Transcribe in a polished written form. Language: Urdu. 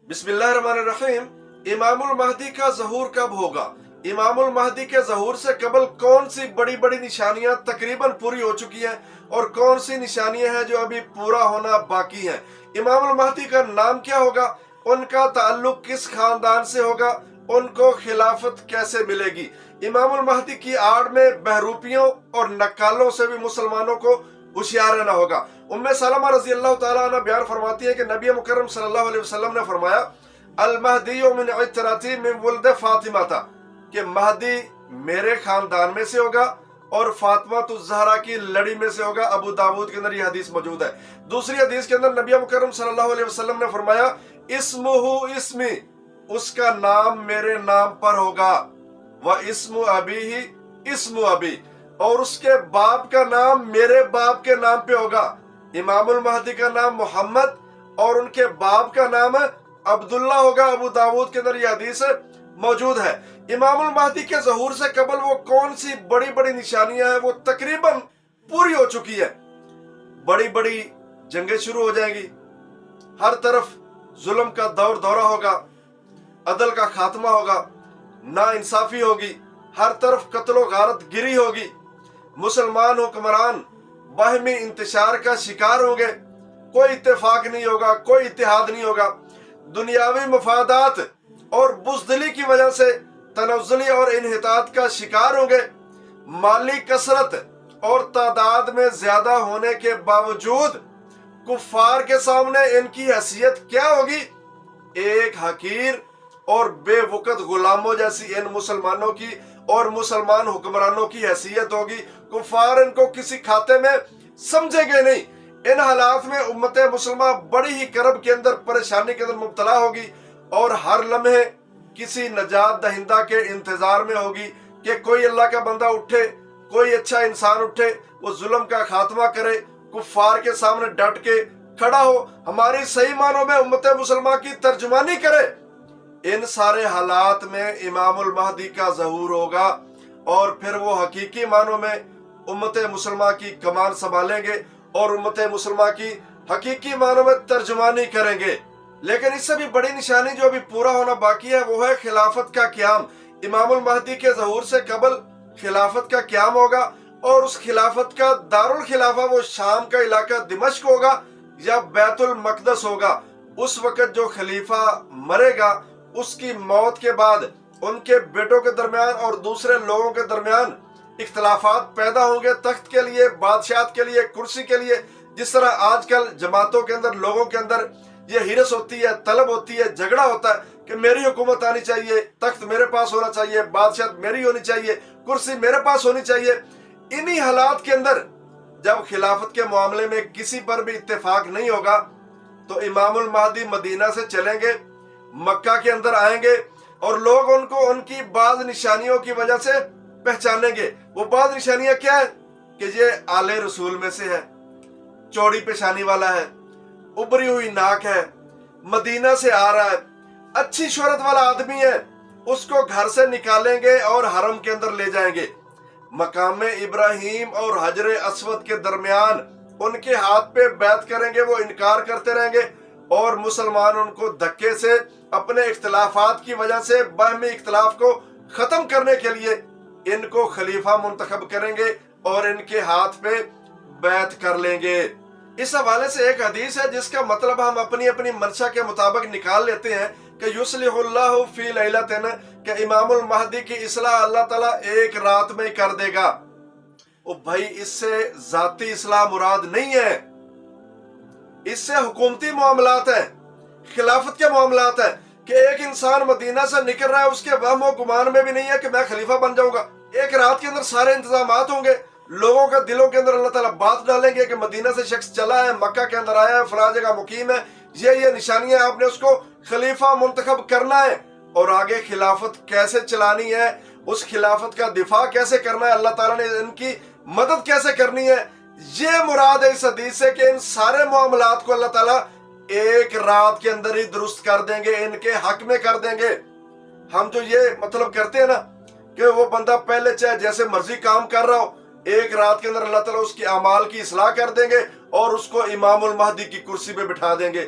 بسم اللہ الرحمن الرحیم۔ امام المہدی کا ظہور کب ہوگا؟ امام المہدی کے ظہور سے قبل کون سی بڑی بڑی نشانیاں تقریباً پوری ہو چکی ہیں اور کون سی نشانیاں ہیں جو ابھی پورا ہونا باقی ہیں؟ امام المہدی کا نام کیا ہوگا؟ ان کا تعلق کس خاندان سے ہوگا؟ ان کو خلافت کیسے ملے گی؟ امام المہدی کی آڑ میں بہروپیوں اور نکالوں سے بھی مسلمانوں کو ہوشیار رہنا ہوگا۔ ام سلمہ رضی اللہ تعالیٰ عنہ بیان فرماتی ہے کہ نبی مکرم صلی اللہ علیہ وسلم نے فرمایا المہدی من عترتی من ولد فاطمہ تھا، کہ مہدی میرے خاندان میں سے ہوگا اور فاطمہ الزہرا کی لڑی میں سے ہوگا۔ ابو داود کے اندر یہ حدیث موجود ہے۔ دوسری حدیث کے اندر نبی مکرم صلی اللہ علیہ وسلم نے فرمایا اسمہ اسمی، اس کا نام میرے نام پر ہوگا، واسم ابیہ اسم ابی، اور اس کے باپ کا نام میرے باپ کے نام پہ ہوگا۔ امام المہدی کا نام محمد اور ان کے باپ کا نام عبداللہ ہوگا۔ ابو داود کے اندر یہ حدیث موجود ہے۔ امام المہدی کے ظہور سے قبل وہ کون سی بڑی بڑی نشانیاں ہیں وہ تقریباً پوری ہو چکی ہے۔ بڑی بڑی جنگیں شروع ہو جائیں گی، ہر طرف ظلم کا دورہ ہوگا، عدل کا خاتمہ ہوگا، نا انصافی ہوگی، ہر طرف قتل و غارت گری ہوگی، مسلمان حکمران باہمی انتشار کا شکار ہوں گے، کوئی اتفاق نہیں ہوگا، کوئی اتحاد نہیں ہوگا، دنیاوی مفادات اور بزدلی کی وجہ سے تنزلی اور انحطاط کا شکار ہوں گے، مالی کثرت اور تعداد میں زیادہ ہونے کے باوجود کفار کے سامنے ان کی حیثیت کیا ہوگی؟ ایک حقیر اور بے وقت غلاموں جیسی ان مسلمانوں کی اور مسلمان حکمرانوں کی حیثیت ہوگی۔ کفار ان کو کسی کھاتے میں سمجھیں گے نہیں۔ ان حالات میں امت مسلمہ بڑی ہی کرب کے اندر، پریشانی کے اندر مبتلا ہوگی اور ہر لمحے کسی نجات دہندہ کے انتظار میں ہوگی کہ کوئی اللہ کا بندہ اٹھے، کوئی اچھا انسان اٹھے، وہ ظلم کا خاتمہ کرے، کفار کے سامنے ڈٹ کے کھڑا ہو، ہماری صحیح معنوں میں امت مسلمہ کی ترجمانی کرے۔ ان سارے حالات میں امام المہدی کا ظہور ہوگا اور پھر وہ حقیقی معنوں میں امت مسلمہ کی کمان سنبھالیں گے اور امت مسلمہ کی حقیقی معنوں میں ترجمانی کریں گے۔ لیکن اس سے بھی بڑی نشانی جو ابھی پورا ہونا باقی ہے وہ ہے خلافت کا قیام۔ امام المہدی کے ظہور سے قبل خلافت کا قیام ہوگا اور اس خلافت کا دارالخلافہ وہ شام کا علاقہ دمشق ہوگا یا بیت المقدس ہوگا۔ اس وقت جو خلیفہ مرے گا، اس کی موت کے بعد ان کے بیٹوں کے درمیان اور دوسرے لوگوں کے درمیان اختلافات پیدا ہوں گے، تخت کے لیے، بادشاہت کے لیے، کرسی کے لیے۔ جس طرح آج کل جماعتوں کے اندر، لوگوں کے اندر یہ ہرس ہوتی ہے، طلب ہوتی ہے، جھگڑا ہوتا ہے کہ میری حکومت آنی چاہیے، تخت میرے پاس ہونا چاہیے، بادشاہت میری ہونی چاہیے، کرسی میرے پاس ہونی چاہیے۔ انہی حالات کے اندر جب خلافت کے معاملے میں کسی پر بھی اتفاق نہیں ہوگا تو امام المہدی مدینہ سے چلیں گے، مکہ کے اندر آئیں گے اور لوگ ان کو ان کی بعض نشانیوں کی وجہ سے پہچانیں گے۔ وہ بعض نشانیاں کیا ہیں؟ کہ یہ آل رسول میں سے ہے، چوڑی پیشانی والا ہے، ابری ہوئی ناک ہے، مدینہ سے آ رہا ہے، اچھی شہرت والا آدمی ہے، اس کو گھر سے نکالیں گے اور حرم کے اندر لے جائیں گے، مقام ابراہیم اور حجر اسود کے درمیان ان کے ہاتھ پہ بیعت کریں گے، وہ انکار کرتے رہیں گے اور مسلمان ان کو دھکے سے اپنے اختلافات کی وجہ سے باہمی اختلاف کو ختم کرنے کے لیے ان کو خلیفہ منتخب کریں گے اور ان کے ہاتھ پہ بیعت کر لیں گے۔ اس حوالے سے ایک حدیث ہے جس کا مطلب ہم اپنی اپنی منشا کے مطابق نکال لیتے ہیں کہ یصلح اللہ فی لیلۃ، کہ امام المہدی کی اصلاح اللہ تعالیٰ ایک رات میں کر دے گا۔ او بھائی، اس سے ذاتی اصلاح مراد نہیں ہے، اس سے حکومتی معاملات ہیں، خلافت کے معاملات ہیں کہ ایک انسان مدینہ سے نکل رہا ہے، اس کے وہم و گمان میں بھی نہیں ہے کہ میں خلیفہ بن جاؤں گا۔ ایک رات کے اندر سارے انتظامات ہوں گے، لوگوں کے دلوں کے اندر اللہ تعالیٰ بات ڈالیں گے کہ مدینہ سے شخص چلا ہے، مکہ کے اندر آیا ہے، فلاں جگہ مقیم ہے، یہ نشانیاں، آپ نے اس کو خلیفہ منتخب کرنا ہے اور آگے خلافت کیسے چلانی ہے، اس خلافت کا دفاع کیسے کرنا ہے، اللہ تعالیٰ نے ان کی مدد کیسے کرنی ہے۔ یہ مراد ہے اس حدیث سے کہ ان سارے معاملات کو اللہ تعالیٰ ایک رات کے اندر ہی درست کر دیں گے، ان کے حق میں کر دیں گے۔ ہم جو یہ مطلب کرتے ہیں نا کہ وہ بندہ پہلے چاہے جیسے مرضی کام کر رہا ہو، ایک رات کے اندر اللہ تعالیٰ اس کی اعمال کی اصلاح کر دیں گے اور اس کو امام المہدی کی کرسی پہ بٹھا دیں گے۔